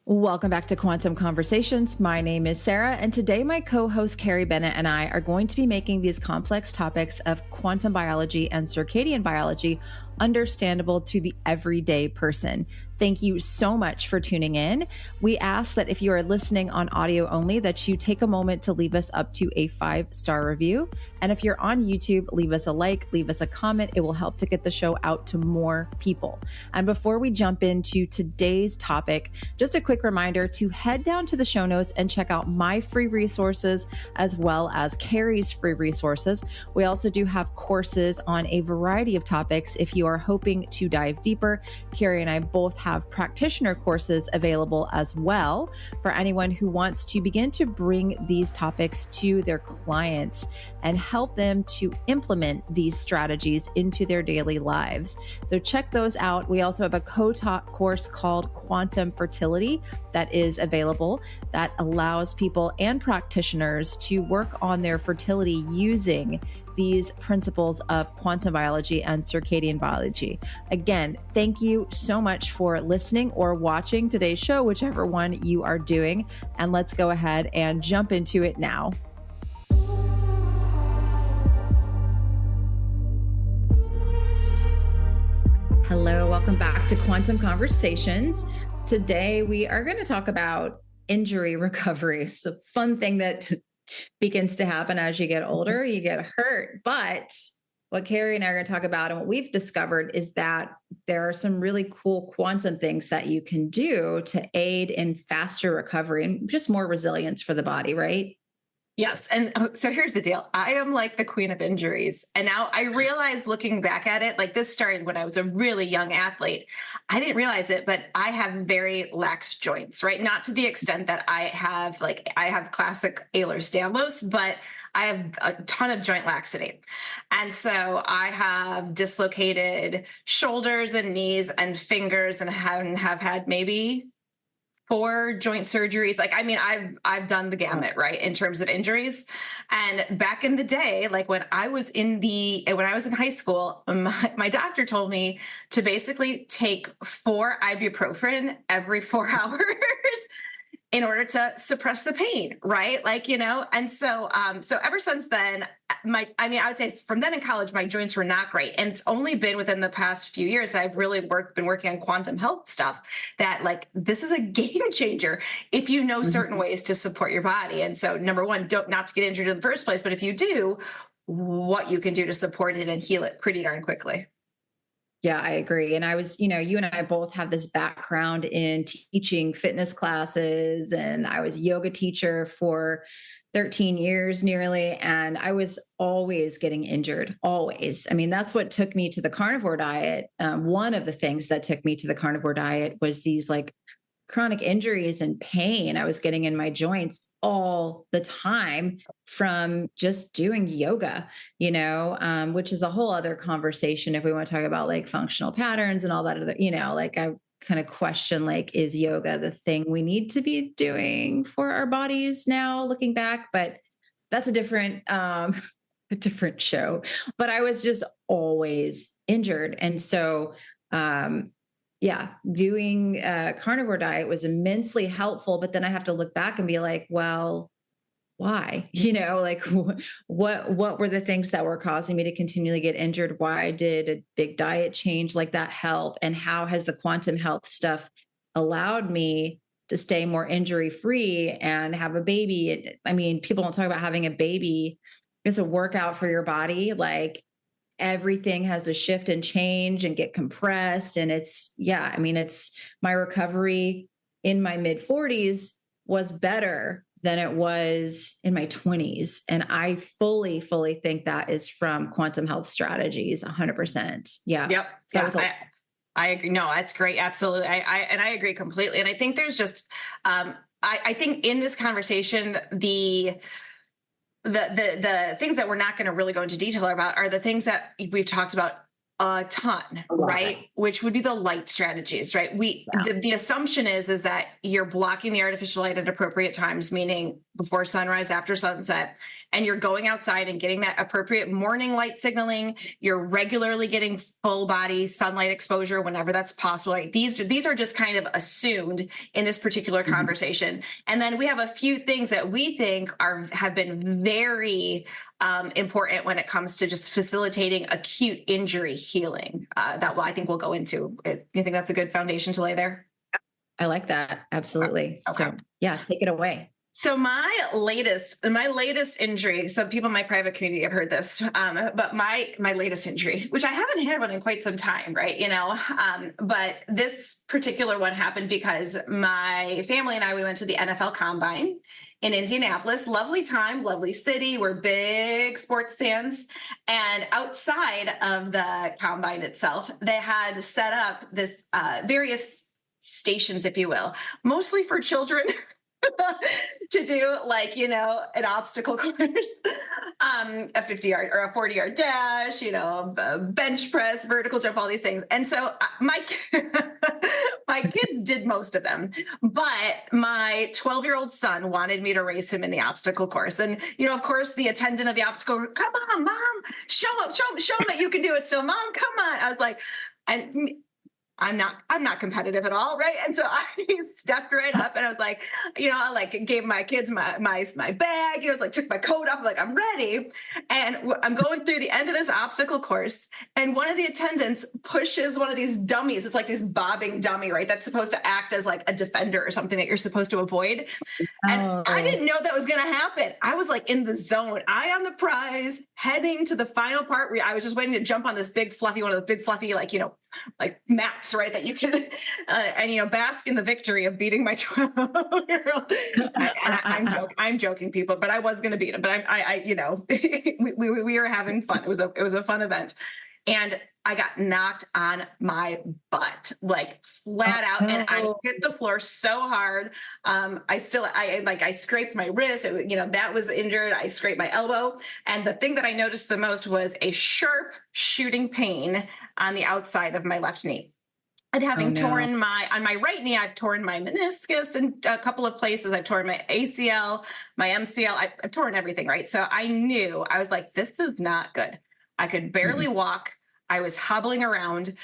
Welcome back to Quantum Conversations. My name is Sarah, and today my co-host Carrie Bennett and I are going to be making these complex topics of quantum biology and circadian biology understandable to the everyday person. Thank you so much for tuning in. We ask that if you are listening on audio only, that you take a moment to leave us up to a 5-star review. And if you're on YouTube, leave us a like, leave us a comment. It will help to get the show out to more people. And before we jump into today's topic, just a quick reminder to head down to the show notes and check out my free resources as well as Carrie's free resources. We also do have courses on a variety of topics. If you are hoping to dive deeper, Carrie and I both have practitioner courses available as well for anyone who wants to begin to bring these topics to their clients and help them to implement these strategies into their daily lives. So check those out. We also have a co-taught course called Quantum Fertility that is available that allows people and practitioners to work on their fertility using these principles of quantum biology and circadian biology. Again, thank you so much for listening or watching today's show, whichever one you are doing. And let's go ahead and jump into it now. Hello, welcome back to Quantum Conversations. Today, we are going to talk about injury recovery. It's a fun thing that begins to happen as you get older, you get hurt. But what Carrie and I are going to talk about and what we've discovered is that there are some really cool quantum things that you can do to aid in faster recovery and just more resilience for the body, right? Yes. And so here's the deal. I am like the queen of injuries. And now I realize looking back at it, like this started when I was a really young athlete. I didn't realize it, but I have very lax joints, right? Not to the extent that I have classic Ehlers-Danlos, but I have a ton of joint laxity. And so I have dislocated shoulders and knees and fingers and have had maybe 4 joint surgeries. I've done the gamut, right, in terms of injuries. And back in the day, like when I was in high school, my doctor told me to basically take 4 ibuprofen every 4 hours in order to suppress the pain, right? And so ever since then, I would say from then in college, my joints were not great. And it's only been within the past few years that I've really been working on quantum health stuff that this is a game changer if you know certain ways to support your body. And so number one, not to get injured in the first place, but if you do, what you can do to support it and heal it pretty darn quickly. Yeah, I agree. And I was, you and I both have this background in teaching fitness classes, and I was a yoga teacher for 13 years nearly. And I was always getting injured, always. I mean, that's what took me to the carnivore diet. One of the things that took me to the carnivore diet was these chronic injuries and pain I was getting in my joints all the time from just doing yoga, which is a whole other conversation if we want to talk about functional patterns and all that other, I kind of question, is yoga the thing we need to be doing for our bodies now looking back? But that's a different show. But I was just always injured. And so, doing a carnivore diet was immensely helpful, but then I have to look back and be like, well, why? What were the things that were causing me to continually get injured? Why did a big diet change like that help? And how has the quantum health stuff allowed me to stay more injury free and have a baby? I mean, people don't talk about having a baby. It's a workout for your body. Everything has to shift and change and get compressed. And it's my recovery in my mid 40s was better than it was in my 20s. And I fully think that is from quantum health strategies, 100%. Yeah. Yep. I agree. No, that's great. Absolutely. I agree completely. And I think there's just, I think in this conversation, the things that we're not going to really go into detail about are the things that we've talked about a ton, right? Which would be the light strategies, right? The assumption is that you're blocking the artificial light at appropriate times, meaning before sunrise, after sunset, and you're going outside and getting that appropriate morning light signaling, you're regularly getting full body sunlight exposure whenever that's possible. Right? These are just kind of assumed in this particular conversation. And then we have a few things that we think have been very important when it comes to just facilitating acute injury healing that I think we'll go into. You think that's a good foundation to lay there? I like that. Absolutely. Okay. So yeah, take it away. So my latest injury, so people in my private community have heard this, but my latest injury, which I haven't had one in quite some time, right? But this particular one happened because my family and we went to the NFL Combine in Indianapolis. Lovely time, lovely city. We're big sports fans. And outside of the Combine itself, they had set up this various stations, if you will, mostly for children to do, like, an obstacle course, a 50-yard or a 40-yard dash, a bench press, vertical jump, all these things. And so my kids did most of them, but my 12-year-old son wanted me to race him in the obstacle course. And, of course, the attendant of the obstacle, come on, Mom, show him that you can do it still. Mom, come on. I was like, I'm not competitive at all, right? And so I stepped right up and I was like, I gave my kids my bag, took my coat off, I'm like, I'm ready. And I'm going through the end of this obstacle course, and one of the attendants pushes one of these dummies. It's like this bobbing dummy, right? That's supposed to act as like a defender or something that you're supposed to avoid. And I didn't know that was going to happen. I was like in the zone, eye on the prize, heading to the final part where I was just waiting to jump on this big fluffy, one of those big fluffy, like mats, right? That you can, and bask in the victory of beating my 12-year-old. I'm joking, people, but I was going to beat him. But we were having fun. It was a fun event, and I got knocked on my butt, like flat out, and I hit the floor so hard. I scraped my wrist. That was injured. I scraped my elbow, and the thing that I noticed the most was a sharp shooting pain on the outside of my left knee. And having torn on my right knee, I've torn my meniscus in a couple of places. I've torn my ACL, my MCL. I've torn everything, right? So I knew, I was like, this is not good. I could barely walk. I was hobbling around.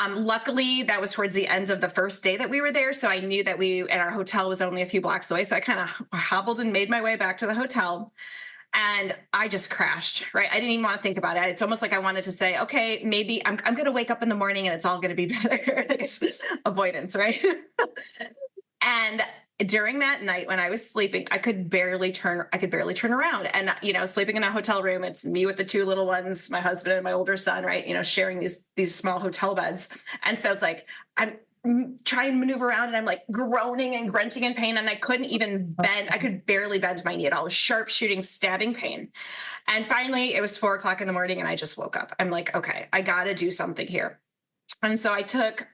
Luckily, that was towards the end of the first day that we were there. So I knew that our hotel was only a few blocks away. So I kind of hobbled and made my way back to the hotel. And I just crashed, right? I didn't even want to think about it. It's almost like I wanted to say, okay, maybe I'm going to wake up in the morning and it's all going to be better. Avoidance, right? And during that night when I was sleeping, I could barely turn around. And, sleeping in a hotel room, it's me with the two little ones, my husband and my older son, right? Sharing these small hotel beds. And so it's like, I'm trying to maneuver around and I'm like groaning and grunting in pain, and I couldn't even bend. I could barely bend my knee at all. It was sharp shooting, stabbing pain. And finally it was 4:00 in the morning and I just woke up. I'm like, okay, I got to do something here. And so I took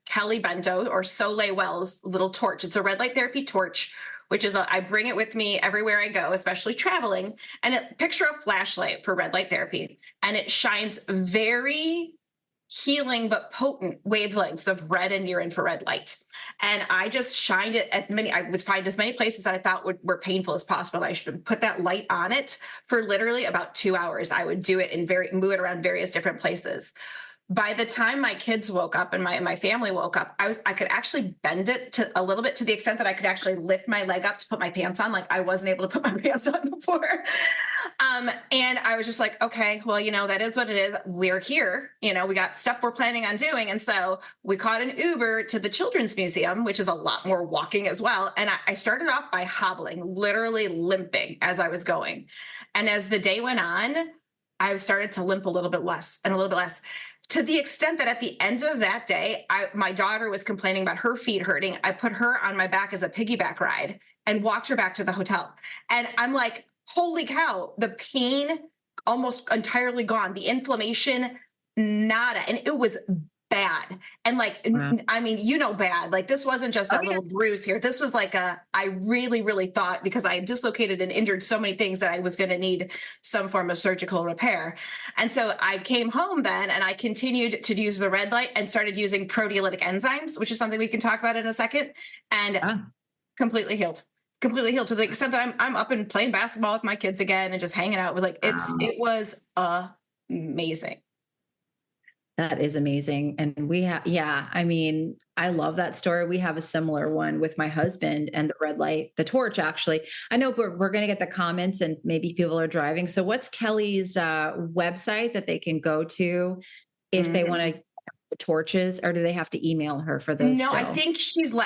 Kelly Bento or Soleil Wells little torch. It's a red light therapy torch, which is I bring it with me everywhere I go, especially traveling. And picture a flashlight for red light therapy. And it shines very healing but potent wavelengths of red and near infrared light. And I just shined it I would find as many places that I thought were painful as possible. I should put that light on it for literally about 2 hours. I would do it move it around various different places. By the time my kids woke up and my family woke up, I could actually bend it to a little bit, to the extent that I could actually lift my leg up to put my pants on. Like I wasn't able to put my pants on before. And I was just like, okay, well, that is what it is. We're here, we got stuff we're planning on doing. And so we caught an Uber to the Children's Museum, which is a lot more walking as well. And I started off by hobbling, literally limping as I was going. And as the day went on, I started to limp a little bit less and a little bit less. To the extent that at the end of that day, my daughter was complaining about her feet hurting. I put her on my back as a piggyback ride and walked her back to the hotel. And I'm like, holy cow, the pain almost entirely gone. The inflammation, nada. And it was bad. And wow. I mean, bad. Like this wasn't just a little bruise here. This was like I really, really thought, because I had dislocated and injured so many things, that I was going to need some form of surgical repair. And so I came home then and I continued to use the red light and started using proteolytic enzymes, which is something we can talk about in a second, and completely healed. completely healed to the extent that I'm up and playing basketball with my kids again and just hanging out with like, Wow. it was amazing. That is amazing. And we have, yeah, I mean, I love that story. We have a similar one with my husband and the red light, the torch, actually. I know we're going to get the comments and maybe people are driving. So, what's Kelly's website that they can go to if they want to the torches, or do they have to email her for those No, I still? think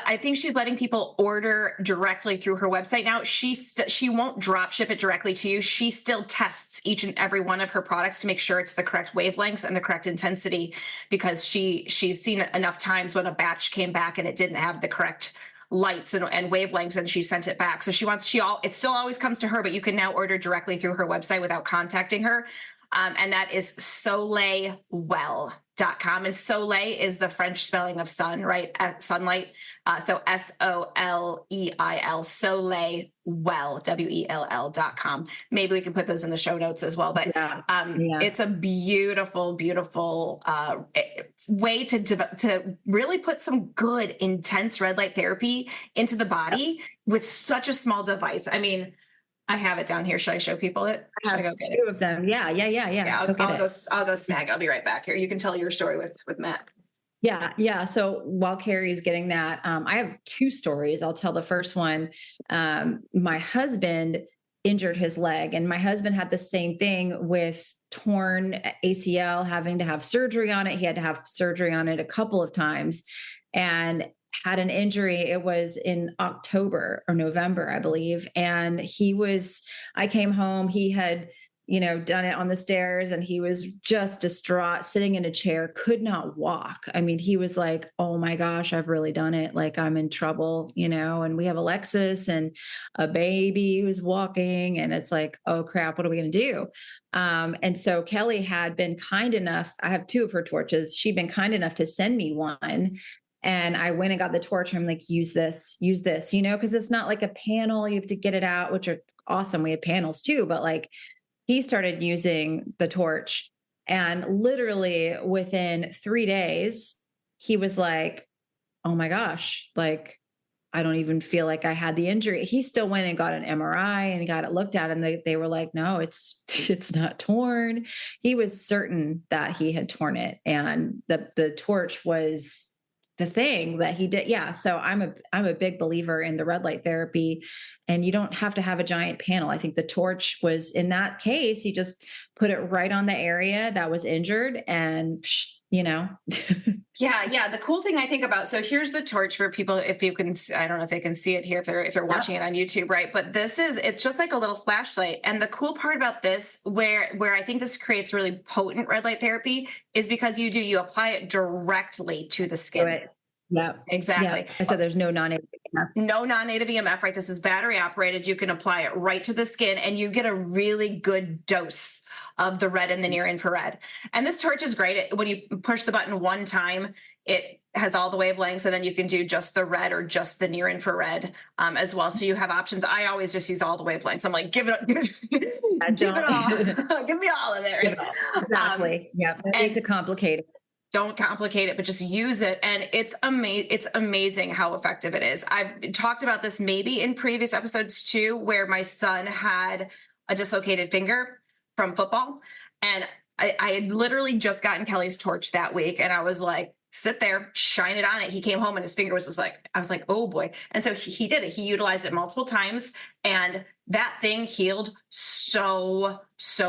I think she's letting people order directly through her website now. She won't drop ship it directly to you. She still tests each and every one of her products to make sure it's the correct wavelengths and the correct intensity, because she's seen it enough times when a batch came back and it didn't have the correct lights and wavelengths, and she sent it back. So it still always comes to her, but you can now order directly through her website without contacting her. And that is soleilwell.com. And soleil is the French spelling of sun, right? Sunlight. So SOLEIL, soleilwell, WELL.com. Maybe we can put those in the show notes as well. But it's a beautiful, beautiful way to really put some good, intense red light therapy into the body with such a small device. I mean, I have it down here. Should I show people it? I have two of them. Yeah. I'll go snag. I'll be right back here. You can tell your story with Matt. Yeah. So while Carrie's getting that, I have two stories. I'll tell the first one. My husband injured his leg, and my husband had the same thing with torn ACL, having to have surgery on it. He had to have surgery on it a couple of times, and had an injury. It was in October or November, I believe. And I came home, he had, done it on the stairs, and he was just distraught, sitting in a chair, could not walk. I mean, he was like, oh my gosh, I've really done it. Like, I'm in trouble, and we have Alexis and a baby who's walking, and it's like, oh crap, what are we going to do? And so Kelly had been kind enough, I have two of her torches. She'd been kind enough to send me one. And I went and got the torch. And I'm like, use this, because it's not like a panel. You have to get it out, which are awesome. We have panels too. But like, he started using the torch, and literally within 3 days, he was like, oh my gosh, like, I don't even feel like I had the injury. He still went and got an MRI and got it looked at. And they were like, no, it's not torn. He was certain that he had torn it. And the torch was the thing that he did. Yeah. So I'm a big believer in the red light therapy, and you don't have to have a giant panel. I think the torch was, in that case, he just put it right on the area that was injured, and Yeah. The cool thing I think about, so here's the torch for people, if you can, I don't know if they can see it here, if they're watching it on YouTube, right? But it's just like a little flashlight. And the cool part about this, where I think this creates really potent red light therapy, is because you apply it directly to the skin. Yeah, exactly. Yeah. I said there's no non-native EMF. No non-native EMF, right? This is battery operated. You can apply it right to the skin, and you get a really good dose of the red and the near infrared. And this torch is great. When you push the button one time, it has all the wavelengths, and then you can do just the red or just the near infrared as well. So you have options. I always just use all the wavelengths. I'm like, give it all. Give me all of it. Right? Exactly. Yeah. I hate to complicate it. Don't complicate it, but just use it. And it's amazing how effective it is. I've talked about this maybe in previous episodes too, where my son had a dislocated finger from football. And I had literally just gotten Kelly's torch that week. And I was like, sit there, shine it on it. He came home and his finger was just like, I was like, oh boy. And so he did it. He utilized it multiple times, and that thing healed so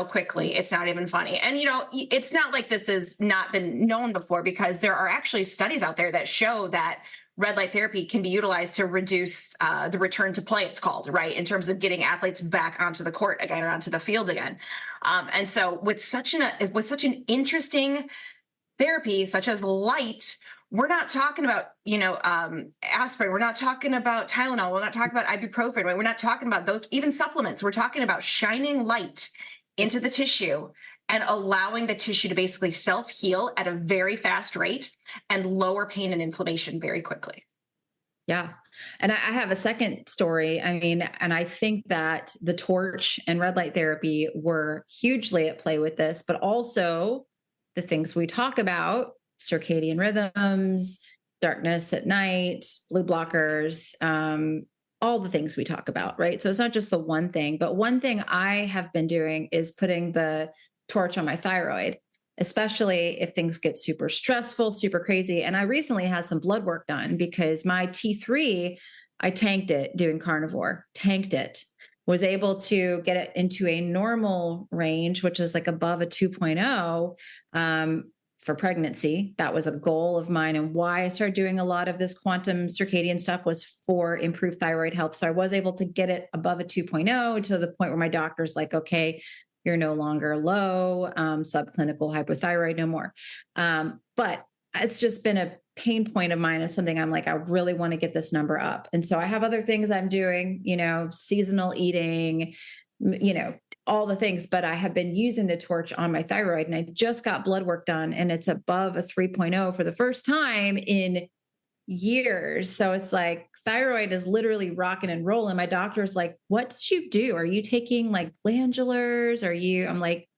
quickly. It's not even funny. And, it's not like this has not been known before, because there are actually studies out there that show that red light therapy can be utilized to reduce the return to play, it's called, right? In terms of getting athletes back onto the court again, or onto the field again. And so with such an interesting therapy, such as light, we're not talking about, aspirin. We're not talking about Tylenol. We're not talking about ibuprofen. Right? We're not talking about those, even supplements. We're talking about shining light into the tissue and allowing the tissue to basically self-heal at a very fast rate and lower pain and inflammation very quickly. Yeah. And I have a second story. I mean, and I think that the torch and red light therapy were hugely at play with this, but also the things we talk about, circadian rhythms, darkness at night, blue blockers, all the things we talk about, right? So it's not just the one thing, but one thing I have been doing is putting the torch on my thyroid, especially if things get super stressful, super crazy. And I recently had some blood work done because my T3, I tanked it doing carnivore, tanked it, was able to get it into a normal range, which is like above a 2.0 for pregnancy. That was a goal of mine. And why I started doing a lot of this quantum circadian stuff was for improved thyroid health. So I was able to get it above a 2.0 to the point where my doctor's like, okay, you're no longer low, subclinical hypothyroid, no more. But it's just been a pain point of mine, is something I'm like, I really want to get this number up. And so I have other things I'm doing, seasonal eating, all the things, but I have been using the torch on my thyroid, and I just got blood work done and it's above a 3.0 for the first time in years. So it's like thyroid is literally rocking and rolling. My doctor's like, what did you do? Are you taking like glandulars? I'm like,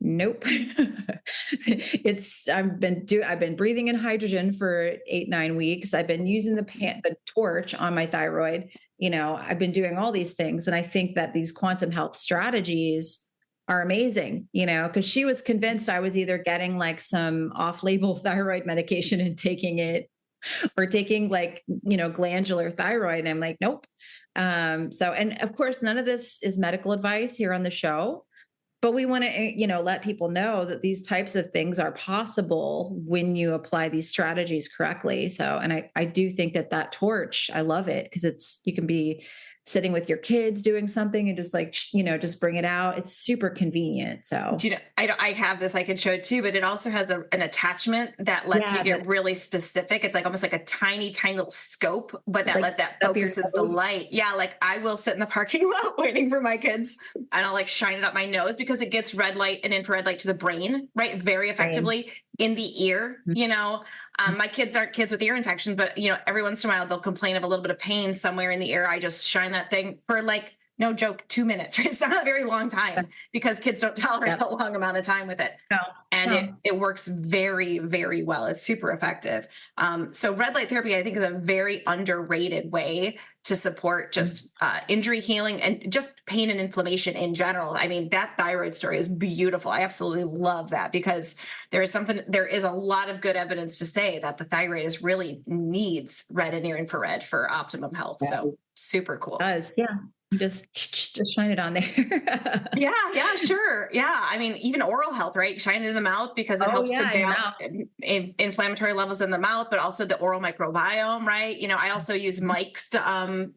nope. I've been breathing in hydrogen for 8-9 weeks. I've been using the torch on my thyroid. I've been doing all these things. And I think that these quantum health strategies are amazing, because she was convinced I was either getting like some off-label thyroid medication and taking it, or taking like, glandular thyroid. And I'm like, nope. And of course, none of this is medical advice here on the show, but we want to, let people know that these types of things are possible when you apply these strategies correctly. So, and I do think that torch, I love it because you can be sitting with your kids doing something and just like, just bring it out. It's super convenient. So, I have this, I can show it too, but it also has an attachment that lets you get really specific. It's like almost like a tiny little scope, but that focuses the light. Yeah. Like I will sit in the parking lot waiting for my kids and I'll like shine it up my nose because it gets red light and infrared light to the brain, right? Very effectively in the ear, my kids aren't kids with ear infections, but every once in a while they'll complain of a little bit of pain somewhere in the ear. I just shine that thing for like, no joke, 2 minutes, right? It's not a very long time because kids don't tolerate a long amount of time with it. It works very, very well. It's super effective. So red light therapy, I think, is a very underrated way to support just injury healing and just pain and inflammation in general. I mean, that thyroid story is beautiful. I absolutely love that because there is a lot of good evidence to say that the thyroid really needs red and near infrared for optimum health. So super cool. It does. Yeah. Just shine it on there. Yeah, sure. Yeah. I mean, even oral health, right? Shine it in the mouth because it helps to balance inflammatory levels in the mouth, but also the oral microbiome, right? I also use mics to,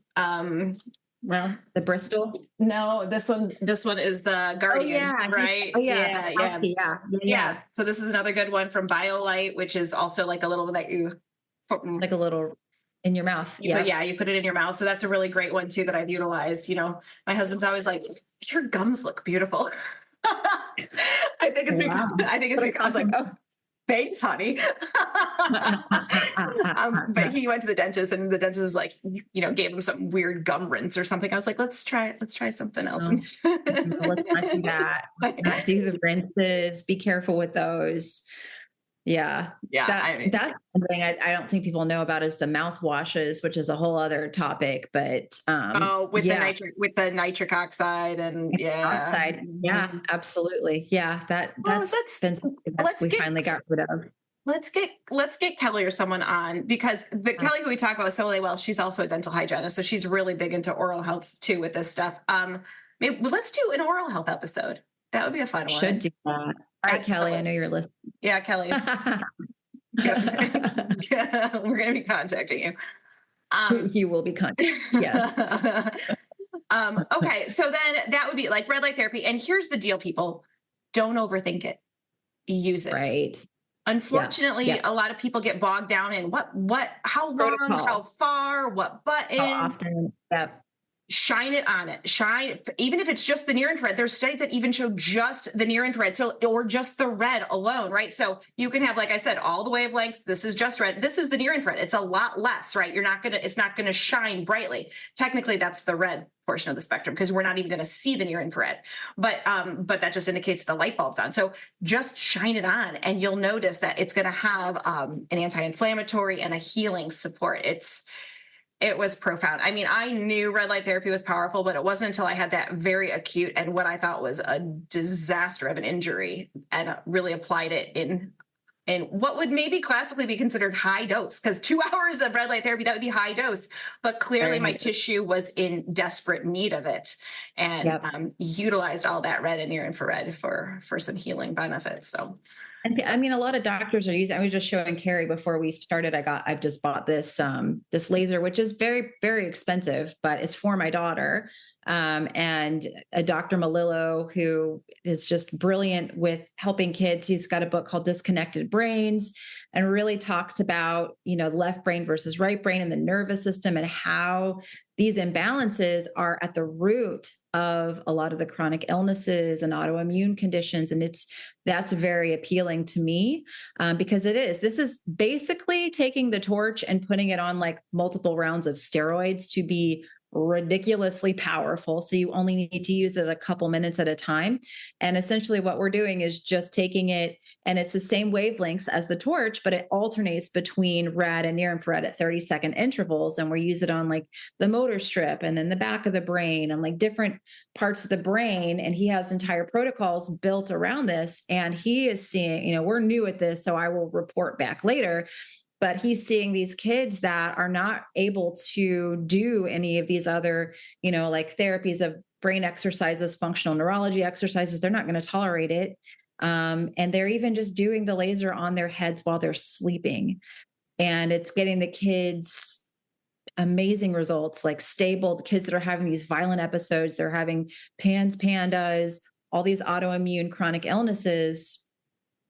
well, the Bristol. No, this one is the Guardian, right? Oh yeah. Yeah. So this is another good one from BioLite, which is also like a little bit like a little in your mouth. You put it in your mouth. So that's a really great one too that I've utilized. My husband's always like, your gums look beautiful. I think it's because I was like, oh, thanks, honey. But he went to the dentist and the dentist was like, gave him some weird gum rinse or something. I was like, let's try something else. No, let's not do that. Let's not do the rinses. Be careful with those. Yeah. That's something I don't think people know about is the mouthwashes, which is a whole other topic, but, with the nitric oxide and oxide. Yeah, absolutely. Yeah. That's been something that we finally got rid of. Let's get Kelly or someone on because Kelly who we talk about so well, she's also a dental hygienist. So she's really big into oral health too with this stuff. Maybe let's do an oral health episode. That would be a fun one. Should do that. All right, Kelly, I know you're listening. Yeah, Kelly. We're going to be contacting you. You will be contacted. Yes. Okay. So then that would be like red light therapy. And here's the deal, people. Don't overthink it. Use it. Right. Unfortunately, a lot of people get bogged down in how long, how far, what button. How often. Yep. Shine it on it. Even if it's just the near infrared, there's studies that even show just the near infrared. Or just the red alone, right? So you can have, like I said, all the wavelengths. This is just red. This is the near infrared. It's a lot less, right? It's not going to shine brightly. Technically, that's the red portion of the spectrum because we're not even going to see the near infrared, but that just indicates the light bulb's on. So just shine it on and you'll notice that it's going to have an anti-inflammatory and a healing support. It was profound. I mean, I knew red light therapy was powerful, but it wasn't until I had that very acute and what I thought was a disaster of an injury and really applied it in what would maybe classically be considered high dose, because 2 hours of red light therapy, that would be high dose. But clearly my tissue was in desperate need of it, and utilized all that red and near infrared for some healing benefits. So I mean, a lot of doctors are using, I was just showing Carrie before we started, I've just bought this, this laser, which is very, very expensive, but it's for my daughter. And a Dr. Malillo, who is just brilliant with helping kids. He's got a book called Disconnected Brains and really talks about, left brain versus right brain and the nervous system and how these imbalances are at the root of a lot of the chronic illnesses and autoimmune conditions. And that's very appealing to me, because this is basically taking the torch and putting it on like multiple rounds of steroids to be ridiculously powerful. So you only need to use it a couple minutes at a time. And essentially what we're doing is just taking it, and it's the same wavelengths as the torch, but it alternates between red and near infrared at 30-second intervals. And we use it on like the motor strip and then the back of the brain and like different parts of the brain. And he has entire protocols built around this. And he is seeing, we're new at this, so I will report back later. But he's seeing these kids that are not able to do any of these other, like therapies of brain exercises, functional neurology exercises. They're not going to tolerate it. And they're even just doing the laser on their heads while they're sleeping. And it's getting the kids amazing results, like stable. The kids that are having these violent episodes, they're having pandas, all these autoimmune chronic illnesses,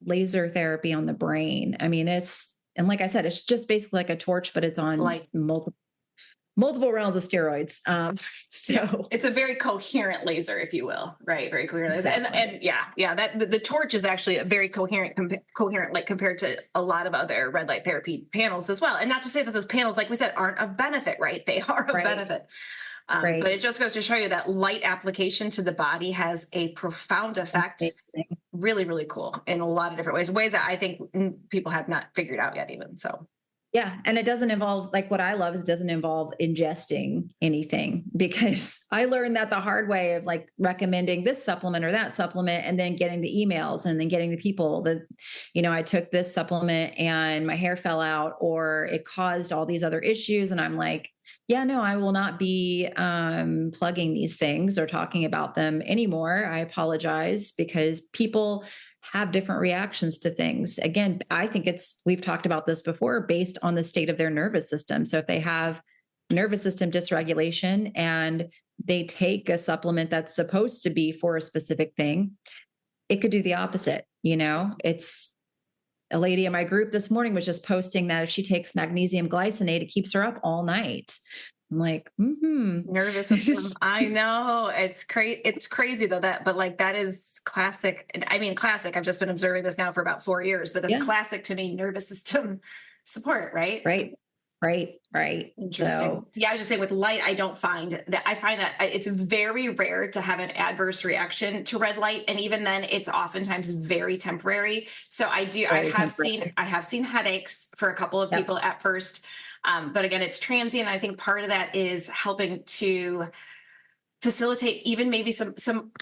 laser therapy on the brain. I mean, and like I said, it's just basically like a torch, but it's on like multiple rounds of steroids. So it's a very coherent laser, if you will, right? Very coherent. Exactly. And that the torch is actually a very coherent, like compared to a lot of other red light therapy panels as well. And not to say that those panels, like we said, aren't of benefit, right? They are of benefit. But it just goes to show you that light application to the body has a profound effect. Amazing. Really, really cool in a lot of different ways that I think people have not figured out yet even. So yeah. And it doesn't involve, like what I love is it doesn't involve ingesting anything, because I learned that the hard way of like recommending this supplement or that supplement and then getting the emails and then getting the people that, I took this supplement and my hair fell out or it caused all these other issues. And I'm like, yeah, no, I will not be plugging these things or talking about them anymore. I apologize, because people have different reactions to things. Again, I think we've talked about this before, based on the state of their nervous system. So if they have nervous system dysregulation and they take a supplement that's supposed to be for a specific thing, it could do the opposite. It's a lady in my group this morning was just posting that if she takes magnesium glycinate, it keeps her up all night. I'm like, nervous system. I know it's crazy. It's crazy though but like that is classic. I mean, classic. I've just been observing this now for about 4 years, but it's classic to me. Nervous system support, right? Right. Interesting. So, I was just saying with light, I find that it's very rare to have an adverse reaction to red light. And even then it's oftentimes very temporary. So I have seen headaches for a couple of people at first. But again, it's transient. I think part of that is helping to facilitate even maybe some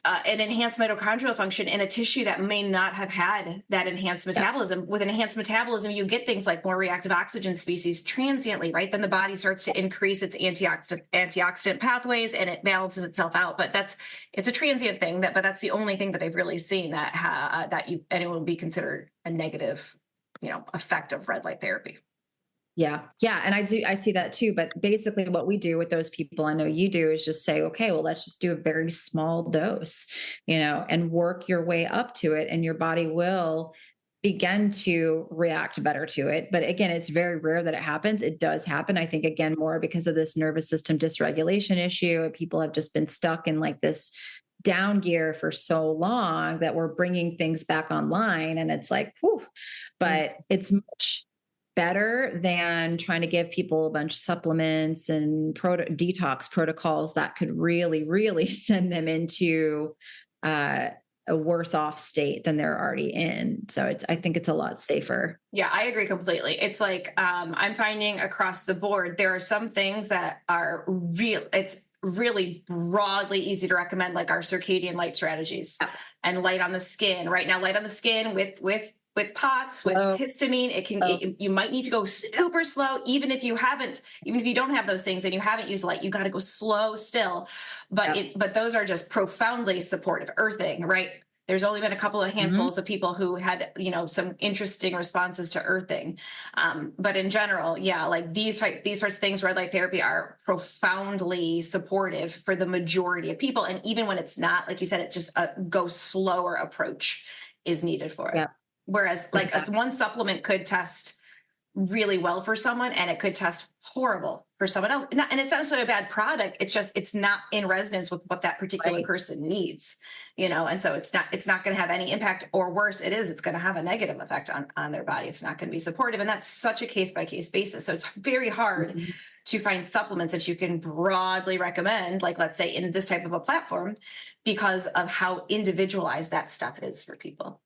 an enhanced mitochondrial function in a tissue that may not have had that enhanced metabolism. With enhanced metabolism, you get things like more reactive oxygen species transiently, right? Then the body starts to increase its antioxidant pathways and it balances itself out. But it's a transient thing. But that's the only thing that I've really seen that anyone would be considered a negative, effect of red light therapy. Yeah. And I see that too. But basically what we do with those people, I know you do, is just say, okay, well, let's just do a very small dose, and work your way up to it. And your body will begin to react better to it. But again, it's very rare that it happens. It does happen. I think, again, more because of this nervous system dysregulation issue. People have just been stuck in like this down gear for so long that we're bringing things back online. And it's like, whew, but it's much better than trying to give people a bunch of supplements and detox protocols that could really, really send them into a worse off state than they're already in. So I think it's a lot safer. Yeah, I agree completely. It's like, I'm finding across the board, there are some things that are it's really broadly easy to recommend, like our circadian light strategies and light on the skin. Right now, light on the skin with POTS, with histamine, you might need to go super slow, even if you don't have those things and you haven't used light, you got to go slow still. But those are just profoundly supportive. Earthing, right? There's only been a couple of handfuls of people who had, some interesting responses to earthing. But in general, yeah, like these sorts of things, red light therapy, are profoundly supportive for the majority of people. And even when it's not, like you said, it's just a go slower approach is needed for it. Yeah. Whereas one supplement could test really well for someone and it could test horrible for someone else. And it's not necessarily a bad product. It's just, it's not in resonance with what that particular person needs, and so it's not going to have any impact, or worse, it's going to have a negative effect on their body. It's not going to be supportive. And that's such a case-by-case basis. So it's very hard to find supplements that you can broadly recommend, like let's say in this type of a platform, because of how individualized that stuff is for people.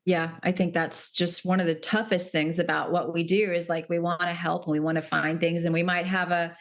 Yeah, I think that's just one of the toughest things about what we do is like, we want to help and we want to find things. And we might have a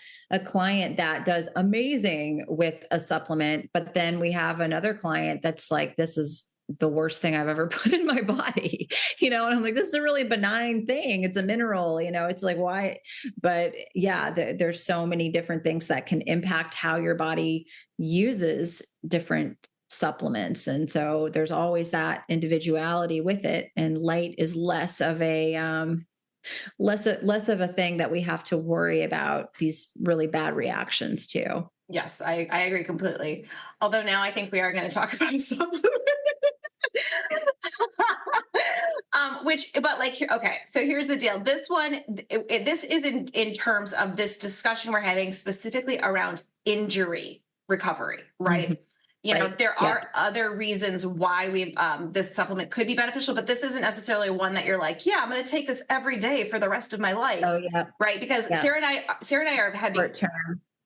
client that does amazing with a supplement, but then we have another client that's like, this is the worst thing I've ever put in my body, and I'm like, this is a really benign thing. It's a mineral, it's like, why? But yeah, there's so many different things that can impact how your body uses different supplements. And so there's always that individuality with it. And light is less of a less of a thing that we have to worry about these really bad reactions to. Yes, I agree completely. Although now I think we are going to talk about supplements. Okay, so here's the deal. This one, this is in terms of this discussion we're having specifically around injury recovery, right? Mm-hmm. There are other reasons why this supplement could be beneficial, but this isn't necessarily one that you're like, yeah, I'm going to take this every day for the rest of my life. Oh yeah. Right. Because Sarah and I are having,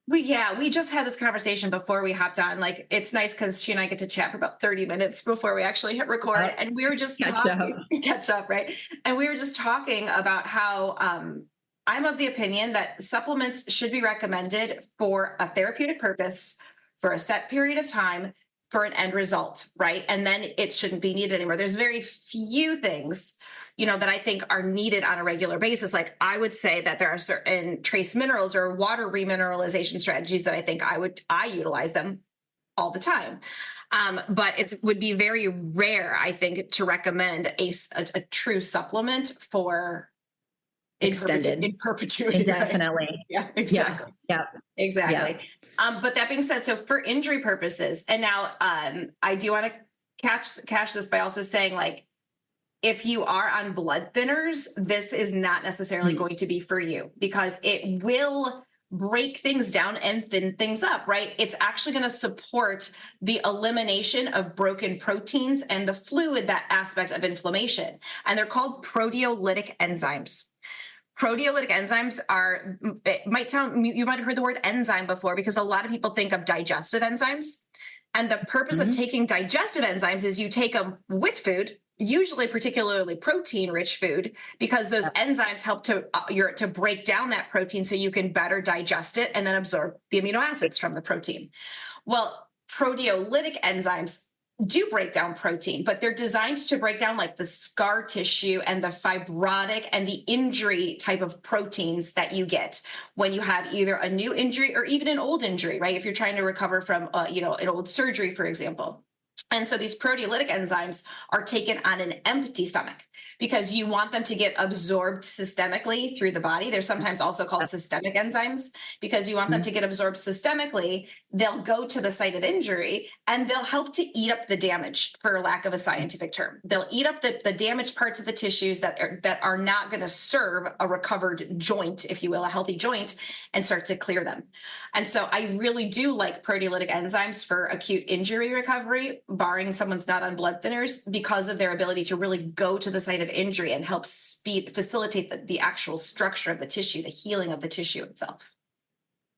we just had this conversation before we hopped on. Like, it's nice because she and I get to chat for about 30 minutes before we actually hit record. And we were just catch up. Right. And we were just talking about how, I'm of the opinion that supplements should be recommended for a therapeutic purpose, for a set period of time, for an end result, right? And then it shouldn't be needed anymore. There's very few things, that I think are needed on a regular basis. Like, I would say that there are certain trace minerals or water remineralization strategies that I think I utilize them all the time. But it would be very rare, I think, to recommend a true supplement for extended in perpetuity. Indefinitely. Right? Yeah, exactly. Yeah. Exactly. Yeah. But that being said, so for injury purposes, and now I do want to catch this by also saying, like, if you are on blood thinners, this is not necessarily going to be for you, because it will break things down and thin things up, right? It's actually going to support the elimination of broken proteins and the fluid, that aspect of inflammation. And they're called proteolytic enzymes. Proteolytic enzymes you might have heard the word enzyme before, because a lot of people think of digestive enzymes. And the purpose of taking digestive enzymes is you take them with food, usually particularly protein-rich food, because those enzymes help to break down that protein so you can better digest it and then absorb the amino acids from the protein. Well, proteolytic enzymes do break down protein, but they're designed to break down like the scar tissue and the fibrotic and the injury type of proteins that you get when you have either a new injury or even an old injury, right? If you're trying to recover from, an old surgery, for example. And so these proteolytic enzymes are taken on an empty stomach because you want them to get absorbed systemically through the body. They're sometimes also called systemic enzymes because you want them to get absorbed systemically. They'll go to the site of injury and they'll help to eat up the damage, for lack of a scientific term. They'll eat up the damaged parts of the tissues that are not going to serve a recovered joint, if you will, a healthy joint, and start to clear them. And so I really do like proteolytic enzymes for acute injury recovery, barring someone's not on blood thinners, because of their ability to really go to the site of injury and help facilitate the actual structure of the tissue, the healing of the tissue itself.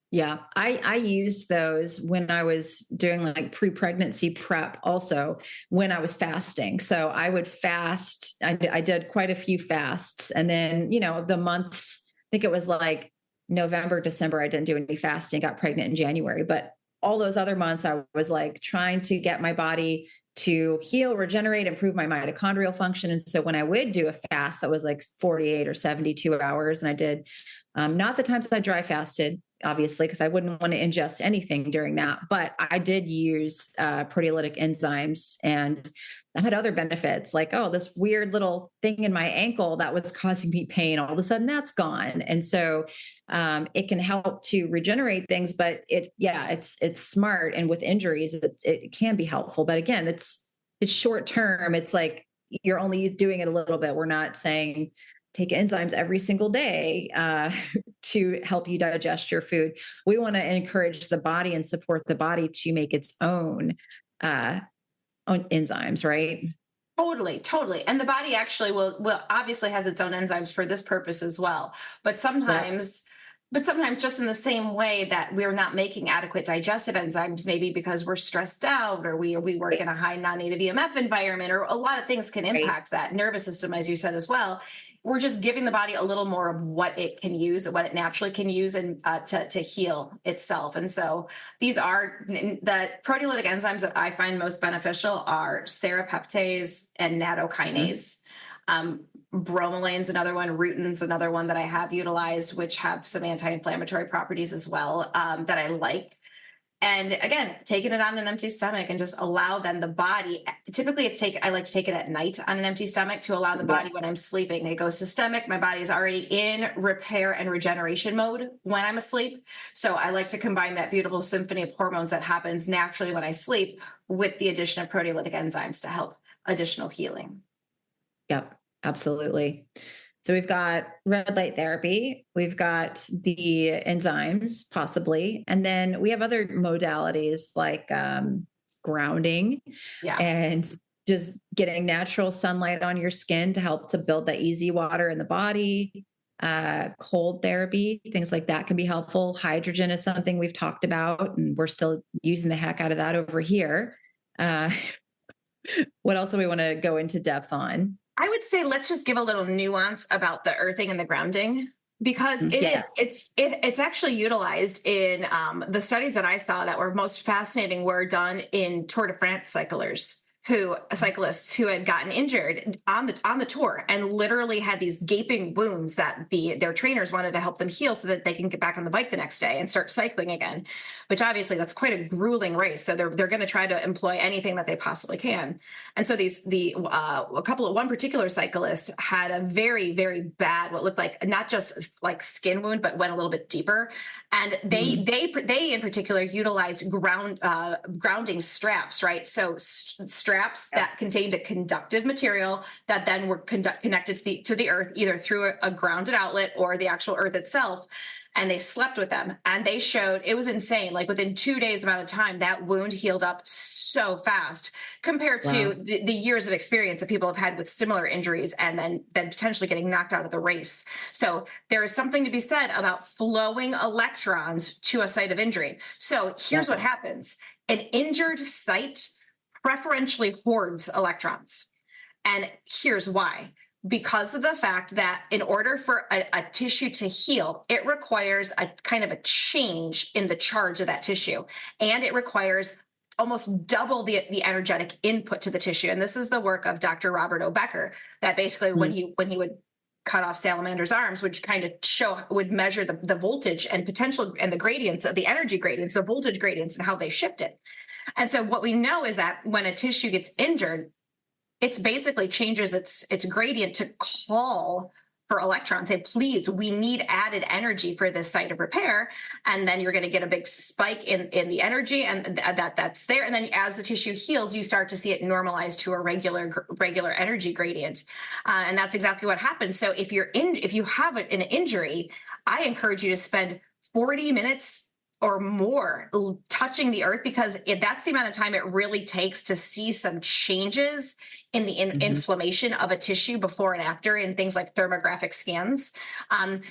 Yeah, I used those when I was doing like pre-pregnancy prep also when I was fasting. So I would fast. I did quite a few fasts. And then, the months, I think it was like November, December, I didn't do any fasting, got pregnant in January. But all those other months, I was like trying to get my body to heal, regenerate, improve my mitochondrial function. And so when I would do a fast that was like 48 or 72 hours, and I did not the times I dry fasted, obviously, because I wouldn't want to ingest anything during that. But I did use proteolytic enzymes, and I had other benefits like, oh, this weird little thing in my ankle that was causing me pain, all of a sudden that's gone. And so it can help to regenerate things, but it's smart. And with injuries, it can be helpful. But again, it's short term. It's like you're only doing it a little bit. We're not saying take enzymes every single day to help you digest your food. We want to encourage the body and support the body to make its own enzymes, right? Totally, totally. And the body actually will obviously has its own enzymes for this purpose as well. But Yeah. sometimes but sometimes just in the same way that we're not making adequate digestive enzymes, maybe because we're stressed out or we work Right. in a high non-native EMF environment, or a lot of things can Right. impact that nervous system, as you said as well. We're just giving the body a little more of what it can use, what it naturally can use, and to heal itself. And so these are the proteolytic enzymes that I find most beneficial are serrapeptase and Mhm. nattokinase. Bromelain's another one, rutin's another one that I have utilized, which have some anti-inflammatory properties as well, that I like. And again, taking it on an empty stomach and just allow then the body. Typically, I like to take it at night on an empty stomach to allow the Yeah. body when I'm sleeping. It goes systemic. My body is already in repair and regeneration mode when I'm asleep. So I like to combine that beautiful symphony of hormones that happens naturally when I sleep with the addition of proteolytic enzymes to help additional healing. Yep. Absolutely. So we've got red light therapy, we've got the enzymes, possibly, and then we have other modalities like grounding Yeah. and just getting natural sunlight on your skin to help to build that easy water in the body. Cold therapy, things like that can be helpful. Hydrogen is something we've talked about, and we're still using the heck out of that over here. Uh, what else do we want to go into depth on? I would say let's just give a little nuance about the earthing and the grounding, because Yeah. it's actually utilized in the studies that I saw that were most fascinating were done in Tour de France cyclists who had gotten injured on the tour and literally had these gaping wounds that their trainers wanted to help them heal so that they can get back on the bike the next day and start cycling again, which obviously that's quite a grueling race, so they're going to try to employ anything that they possibly can. And so one particular cyclist had a very, very bad, what looked like not just like skin wound, but went a little bit deeper. And Mhm. they in particular utilized grounding straps, right? So straps Yep. that contained a conductive material that then were connected to the earth, either through a grounded outlet or the actual earth itself. And they slept with them, and they showed it was insane. Like within 2 days amount of time, that wound healed up so fast compared to Wow. the years of experience that people have had with similar injuries and then potentially getting knocked out of the race. So there is something to be said about flowing electrons to a site of injury. So here's what Yep. happens. An injured site preferentially hoards electrons. And here's why. Because of the fact that in order for a tissue to heal, it requires a kind of a change in the charge of that tissue. And it requires almost double the energetic input to the tissue. And this is the work of Dr. Robert O. Becker, that basically when Mhm. he would cut off salamanders' arms, would measure the voltage and potential and the gradients of the energy gradients, the voltage gradients, and how they shift it. And so what we know is that when a tissue gets injured, it's basically changes its gradient to call for electrons. Say, please, we need added energy for this site of repair. And then you're going to get a big spike in the energy, and that's there. And then as the tissue heals, you start to see it normalize to a regular energy gradient. And that's exactly what happens. So if you have an injury, I encourage you to spend 40 minutes or more touching the earth, because that's the amount of time it really takes to see some changes in the inflammation of a tissue before and after in things like thermographic scans.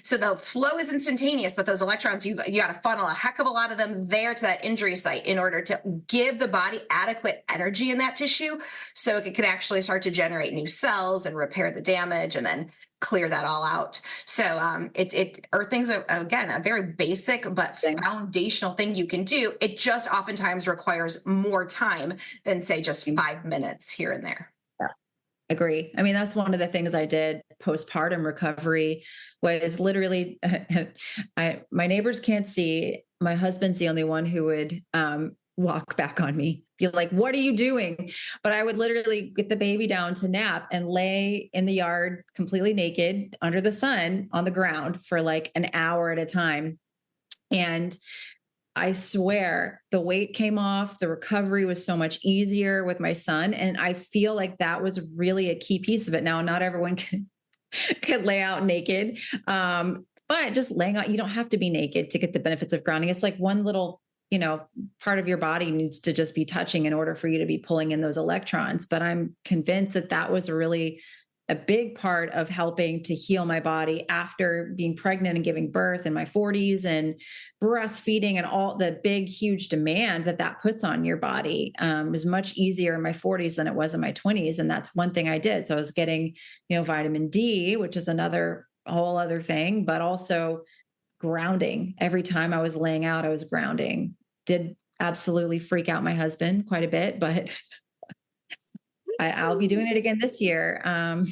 So the flow is instantaneous, but those electrons, you got to funnel a heck of a lot of them there to that injury site in order to give the body adequate energy in that tissue so it can actually start to generate new cells and repair the damage and then clear that all out. So earthing's again a very basic but foundational thing you can do. It just oftentimes requires more time than say just 5 minutes here and there. Yeah. Agree. I mean, that's one of the things I did postpartum recovery was literally my neighbors can't see. My husband's the only one who would walk back on me, be like, what are you doing? But I would literally get the baby down to nap and lay in the yard completely naked under the sun on the ground for like an hour at a time. And I swear the weight came off. The recovery was so much easier with my son. And I feel like that was really a key piece of it. Now, not everyone could lay out naked. But just laying out, you don't have to be naked to get the benefits of grounding. It's like one little part of your body needs to just be touching in order for you to be pulling in those electrons. But I'm convinced that that was really a big part of helping to heal my body after being pregnant and giving birth in my 40s and breastfeeding and all the big, huge demand that puts on your body. Was much easier in my 40s than it was in my 20s. And that's one thing I did. So I was getting, vitamin D, which is another whole other thing, but also grounding. Every time I was laying out, I was grounding. Did absolutely freak out my husband quite a bit, but I'll be doing it again this year. Yeah.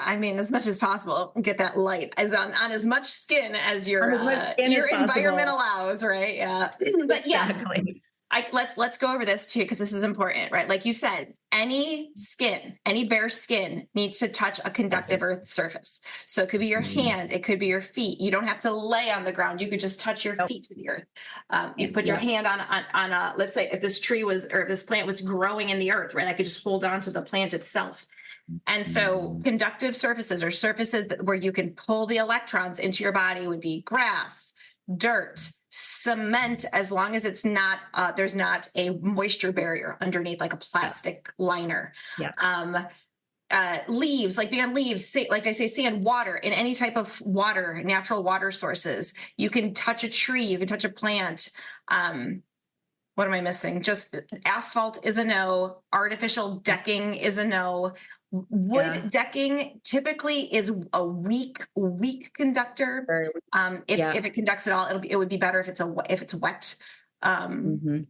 I mean, as much as possible, get that light on as much skin as your environment allows, right? Yeah. But yeah, exactly. Let's go over this too, because this is important, right? Like you said, any bare skin needs to touch a conductive earth surface. So it could be your hand, it could be your feet. You don't have to lay on the ground. You could just touch your feet to the earth. You could put your hand on a, let's say if this tree was, or if this plant was growing in the earth, right? I could just hold on to the plant itself. And so conductive surfaces or surfaces where you can pull the electrons into your body would be grass, dirt, cement, as long as it's not there's not a moisture barrier underneath, like a plastic liner. Leaves, like being on leaves, like I say, sand, water, in any type of water, natural water sources. You can touch a tree, you can touch a plant. What am I missing? Just asphalt is a no. Artificial decking is a no. Wood decking typically is a weak conductor. If it conducts at all, it would be better if it's wet. Any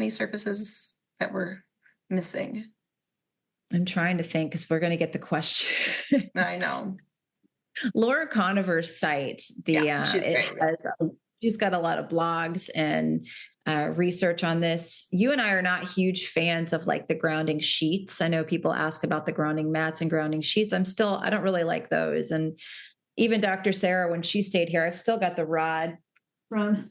surfaces that we're missing? I'm trying to think because we're going to get the question. I know. Laura Conover's site, she's got a lot of blogs and research on this. You and I are not huge fans of like the grounding sheets. I know people ask about the grounding mats and grounding sheets. I don't really like those. And even Dr. Sarah, when she stayed here, I've still got the rod from,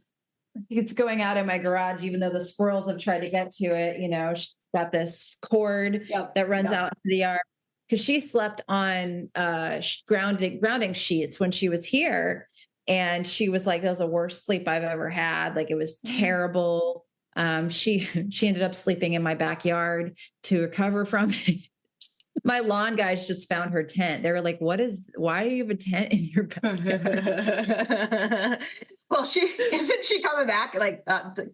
it's going out in my garage, even though the squirrels have tried to get to it. She's got this cord that runs out into the yard because she slept on grounding sheets when she was here. And she was like, that was the worst sleep I've ever had. Like, it was terrible. She ended up sleeping in my backyard to recover from it. My lawn guys just found her tent. They were like, why do you have a tent in your backyard? Well, isn't she coming back? Like,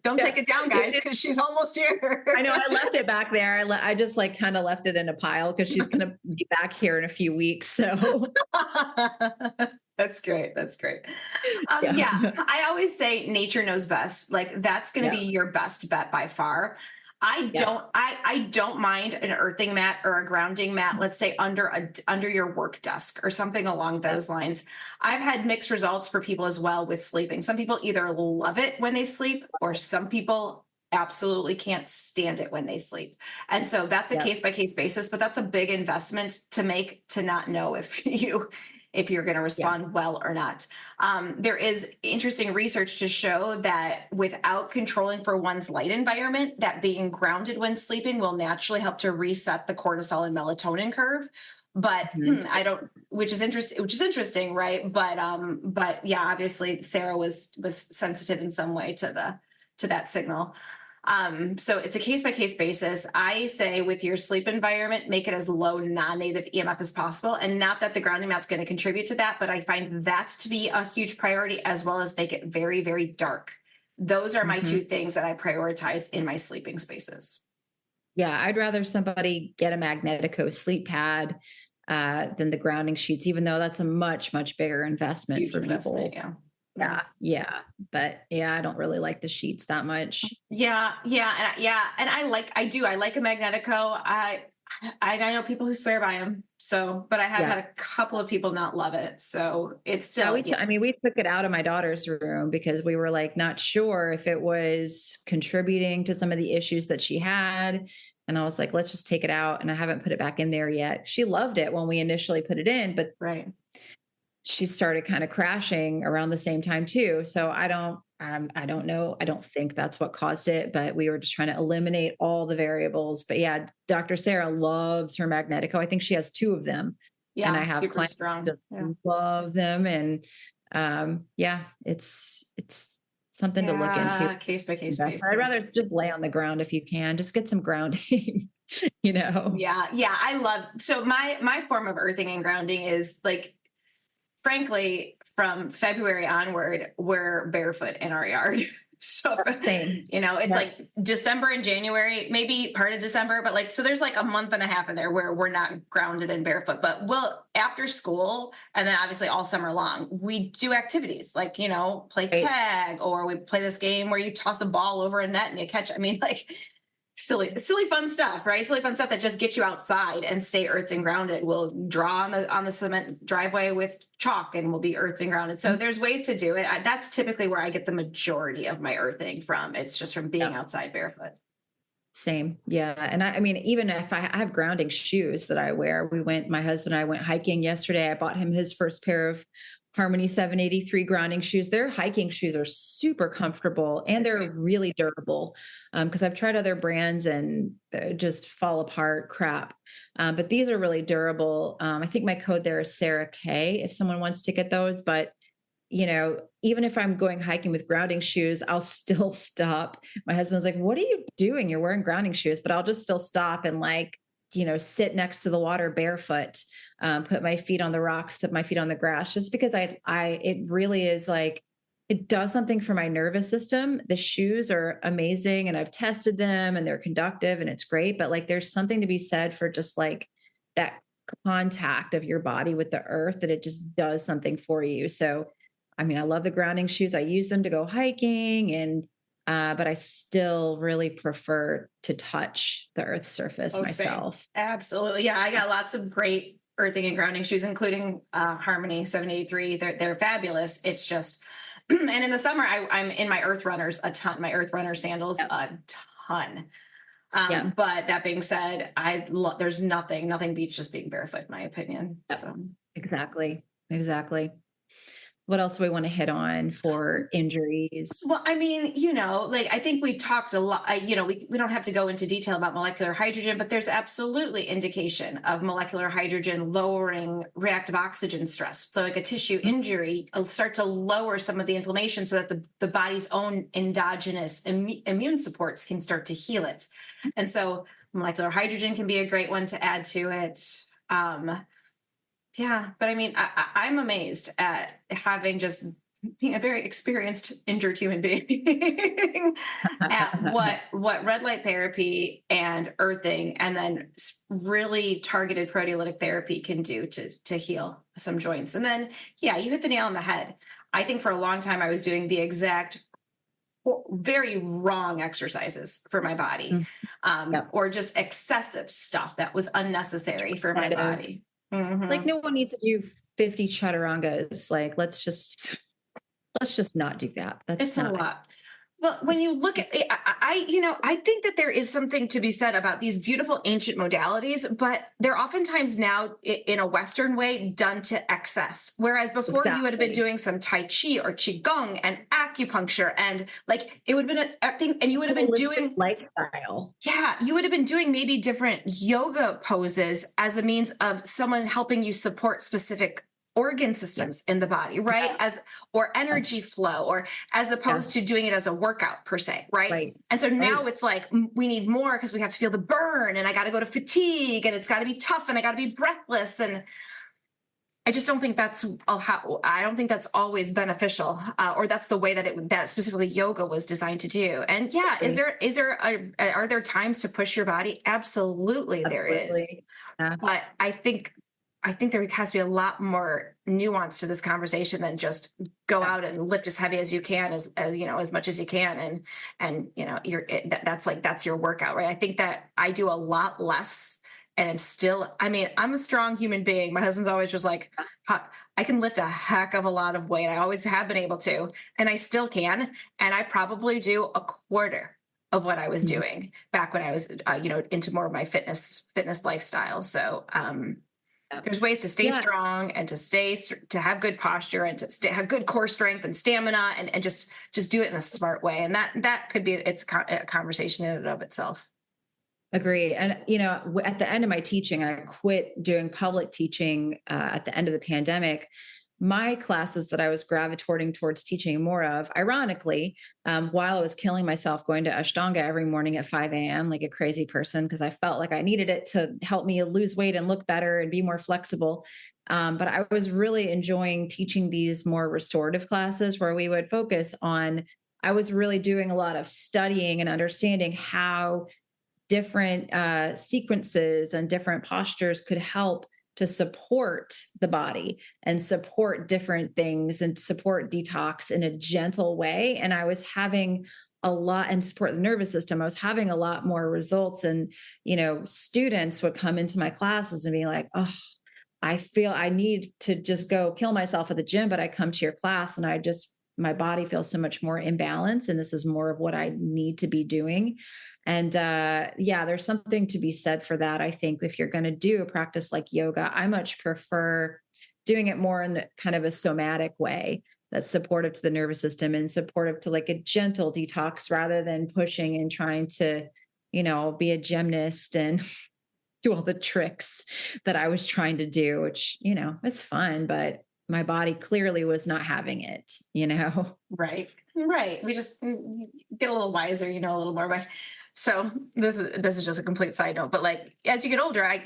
don't take it down, guys, because she's almost here. I know. I left it back there. I just like kind of left it in a pile because she's going to be back here in a few weeks. So that's great. I always say nature knows best. Like, that's going to be your best bet by far. I don't mind an earthing mat or a grounding mat, let's say under your work desk or something along those lines. I've had mixed results for people as well with sleeping. Some people either love it when they sleep, or some people absolutely can't stand it when they sleep. And so that's a case by case basis, but that's a big investment to make, to not know if you're going to respond well or not. There is interesting research to show that without controlling for one's light environment, that being grounded when sleeping will naturally help to reset the cortisol and melatonin curve. But which is interesting, right? But yeah, obviously Sarah was sensitive in some way to that signal. So it's a case-by-case basis. I say with your sleep environment, make it as low non-native EMF as possible. And not that the grounding mat's going to contribute to that, but I find that to be a huge priority, as well as make it very, very dark. Those are my two things that I prioritize in my sleeping spaces. Yeah, I'd rather somebody get a Magnetico sleep pad than the grounding sheets, even though that's a much, much bigger investment Huge for investment, people. yeah. Yeah. But yeah, I don't really like the sheets that much. Yeah, and I like a Magnetico. I know people who swear by them. So, but I have had a couple of people not love it. So it's still. I mean, we took it out of my daughter's room because we were like not sure if it was contributing to some of the issues that she had. And I was like, let's just take it out. And I haven't put it back in there yet. She loved it when we initially put it in, but she started kind of crashing around the same time too. So I don't know. I don't think that's what caused it, but we were just trying to eliminate all the variables. But yeah, Dr. Sarah loves her Magnetico. I think she has 2 of them. Yeah, and I have super clients strong. that love them. And it's something to look into. Case by case basis. I'd rather just lay on the ground if you can. Just get some grounding. Yeah. I love, so my form of earthing and grounding is like, frankly, from February onward, we're barefoot in our yard. So same, it's like December and January, maybe part of December, but like, so there's like a month and a half in there where we're not grounded and barefoot, but after school, and then obviously all summer long, we do activities like, play tag, or we play this game where you toss a ball over a net and you catch, I mean, like silly fun stuff, right? Silly fun stuff that just gets you outside and stay earthed and grounded. We'll draw on the cement driveway with chalk and we'll be earthed and grounded. So there's ways to do it. That's typically where I get the majority of my earthing from. It's just from being outside barefoot. Same. Yeah. And I mean, even if I have grounding shoes that I wear, my husband and I went hiking yesterday. I bought him his first pair of Harmony 783 grounding shoes. Their hiking shoes are super comfortable and they're really durable. Because I've tried other brands and they just fall apart crap. But these are really durable. I think my code there is Sarah K if someone wants to get those. But even if I'm going hiking with grounding shoes, I'll still stop. My husband's like, what are you doing? You're wearing grounding shoes, but I'll just still stop and sit next to the water barefoot, put my feet on the rocks, put my feet on the grass, just because it really is like, it does something for my nervous system. The shoes are amazing and I've tested them and they're conductive and it's great, but like, there's something to be said for just like that contact of your body with the earth, that it just does something for you. So, I mean, I love the grounding shoes. I use them to go hiking but I still really prefer to touch the earth's surface myself. Same. Absolutely. Yeah. I got lots of great earthing and grounding shoes, including Harmony 783. They're fabulous. It's just, and in the summer, I'm in my Earth Runners a ton, my Earth Runner sandals a ton. But that being said, there's nothing beats just being barefoot, in my opinion. Yep. So exactly. What else do we want to hit on for injuries? Well, I mean, I think we talked a lot, we don't have to go into detail about molecular hydrogen, but there's absolutely indication of molecular hydrogen lowering reactive oxygen stress. So like a tissue injury will start to lower some of the inflammation so that the body's own endogenous immune supports can start to heal it. And so molecular hydrogen can be a great one to add to it. Yeah, but I mean, I'm amazed at having just being a very experienced injured human being at what red light therapy and earthing and then really targeted proteolytic therapy can do to heal some joints. And then, yeah, you hit the nail on the head. I think for a long time I was doing the exact very wrong exercises for my body, or just excessive stuff that was unnecessary for my body. Mm-hmm. Like no one needs to do 50 chaturangas. Like, let's just not do that. It's a lot. Well, when you look at it, I think that there is something to be said about these beautiful ancient modalities, but they're oftentimes now in a Western way done to excess. Whereas before you would have been doing some Tai Chi or Qigong and acupuncture and like, it would have been a thing, and you would have been doing lifestyle. Yeah. You would have been doing maybe different yoga poses as a means of someone helping you support specific organ systems in the body, right? Or energy flow, or as opposed to doing it as a workout per se, right? And so now it's like, we need more because we have to feel the burn, and I got to go to fatigue, and it's got to be tough, and I got to be breathless. And I just don't think I don't think that's always beneficial, or that's the way that specifically yoga was designed to do. And yeah, are there times to push your body? Absolutely. There is. Yeah. But I think there has to be a lot more nuance to this conversation than just go out and lift as heavy as you can, as you know, as much as you can, and you know, that's your workout, right? I think that I do a lot less. And I'm a strong human being. My husband's always just like, I can lift a heck of a lot of weight. I always have been able to, and I still can. And I probably do a quarter of what I was doing back when I was, into more of my fitness lifestyle. So there's ways to stay strong, and to have good posture, and to have good core strength and stamina, and just do it in a smart way. And that could be, it's a conversation in and of itself. Agree. And, at the end of my teaching, I quit doing public teaching at the end of the pandemic. My classes that I was gravitating towards teaching more of, ironically, while I was killing myself going to Ashtanga every morning at 5 a.m. like a crazy person, because I felt like I needed it to help me lose weight and look better and be more flexible. But I was really enjoying teaching these more restorative classes where we would focus on, I was really doing a lot of studying and understanding how different sequences and different postures could help to support the body and support different things and support detox in a gentle way. And I was having and support the nervous system. I was having a lot more results. And, students would come into my classes and be like, oh, I feel I need to just go kill myself at the gym, but I come to your class and my body feels so much more in balance. And this is more of what I need to be doing. And there's something to be said for that. I think if you're going to do a practice like yoga, I much prefer doing it more in kind of a somatic way that's supportive to the nervous system and supportive to like a gentle detox, rather than pushing and trying to, be a gymnast and do all the tricks that I was trying to do, which, was fun, but my body clearly was not having it, Right. We just get a little wiser, a little more. So this is just a complete side note, but like, as you get older, I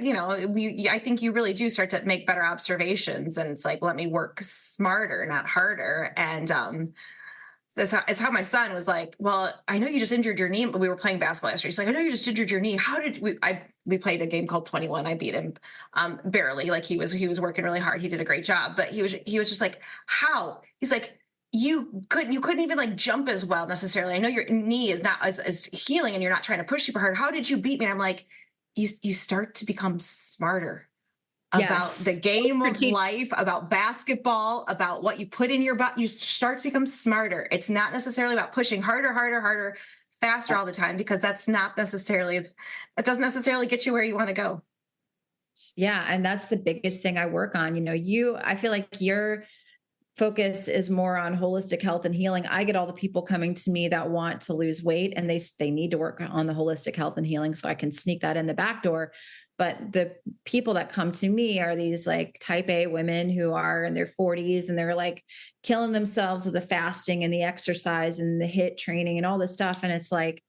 think you really do start to make better observations, and it's like, let me work smarter, not harder. And, it's how my son was like, well, I know you just injured your knee, but we were playing basketball yesterday. He's like, I know you just injured your knee. How did we played a game called 21. I beat him barely. Like he was working really hard. He did a great job, but he was just like, how? He's like, you couldn't even like jump as well necessarily. I know your knee is not as healing, and you're not trying to push super hard. How did you beat me? And I'm like, you start to become smarter about the game of life, about basketball, about what you put in your body. You start to become smarter. It's not necessarily about pushing harder, faster all the time, because that doesn't necessarily get you where you want to go. Yeah. And that's the biggest thing I work on. I feel like your focus is more on holistic health and healing. I get all the people coming to me that want to lose weight, and they need to work on the holistic health and healing, so I can sneak that in the back door. But the people that come to me are these like type A women who are in their 40s, and they're like killing themselves with the fasting and the exercise and the HIIT training and all this stuff. And it's like,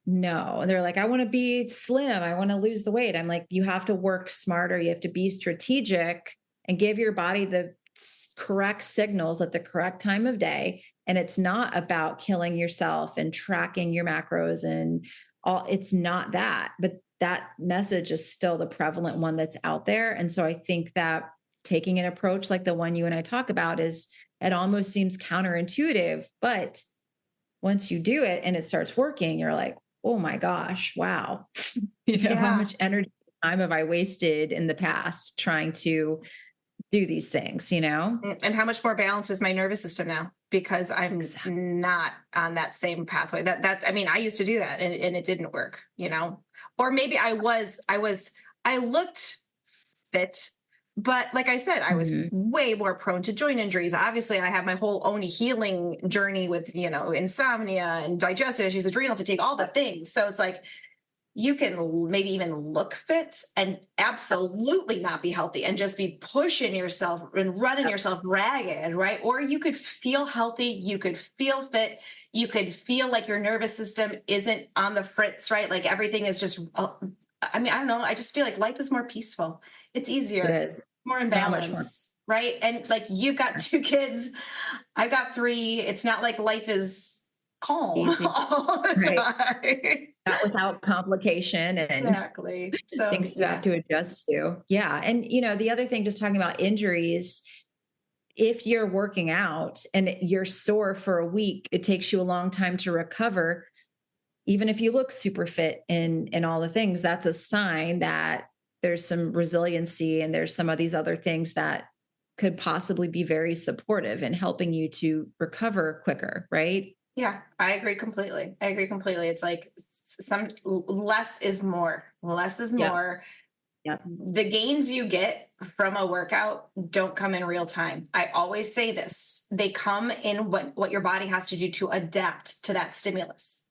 no, they're like, I want to be slim. I want to lose the weight. I'm like, you have to work smarter. You have to be strategic and give your body the correct signals at the correct time of day. And it's not about killing yourself and tracking your macros and all. It's not that, but that message is still the prevalent one that's out there. And so I think that taking an approach like the one you and I talk about it almost seems counterintuitive, but once you do it and it starts working, you're like, oh my gosh, wow. How much energy and time have I wasted in the past trying to do these things, And how much more balanced is my nervous system now, because I'm not on that same pathway. I used to do that and it didn't work, or maybe I looked fit, but like I said, I was way more prone to joint injuries. Obviously I have my whole own healing journey with, insomnia and digestive issues, adrenal fatigue, all the things. So it's like, you can maybe even look fit and absolutely not be healthy and just be pushing yourself and running yourself ragged, right? Or you could feel healthy, you could feel fit, you could feel like your nervous system isn't on the fritz, right? Like everything is just, I mean, I don't know. I just feel like life is more peaceful. It's easier, It is more in so much more. balance, right? And like you've got 2 kids, I got 3. It's not like life is calm Easy, all the right? time. Not without complication and Exactly. So things you have to adjust to. Yeah. And, the other thing, just talking about injuries, if you're working out and you're sore for a week, it takes you a long time to recover. Even if you look super fit in all the things, that's a sign that there's some resiliency and there's some of these other things that could possibly be very supportive in helping you to recover quicker, right? yeah, I agree completely. I agree completely. It's like some less is more. Less is Yeah. more. Yeah. The gains you get from a workout don't come in real time. I always say this. They come in what your body has to do to adapt to that stimulus.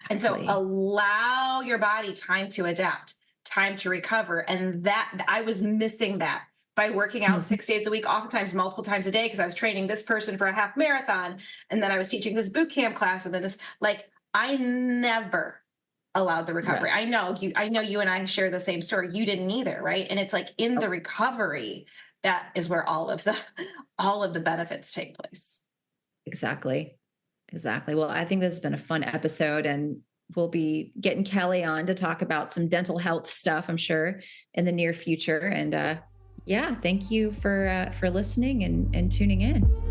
And so allow your body time to adapt, time to recover. And that I was missing that by working out 6 days a week, oftentimes multiple times a day, because I was training this person for a half marathon. And then I was teaching this boot camp class. And then this, like, I never allowed the recovery. Yes. I know you and I share the same story. You didn't either, right? And it's like in the recovery, that is where all of the benefits take place. Exactly. Exactly. Well, I think this has been a fun episode, and we'll be getting Kelly on to talk about some dental health stuff, I'm sure, in the near future. And yeah, thank you for listening and tuning in.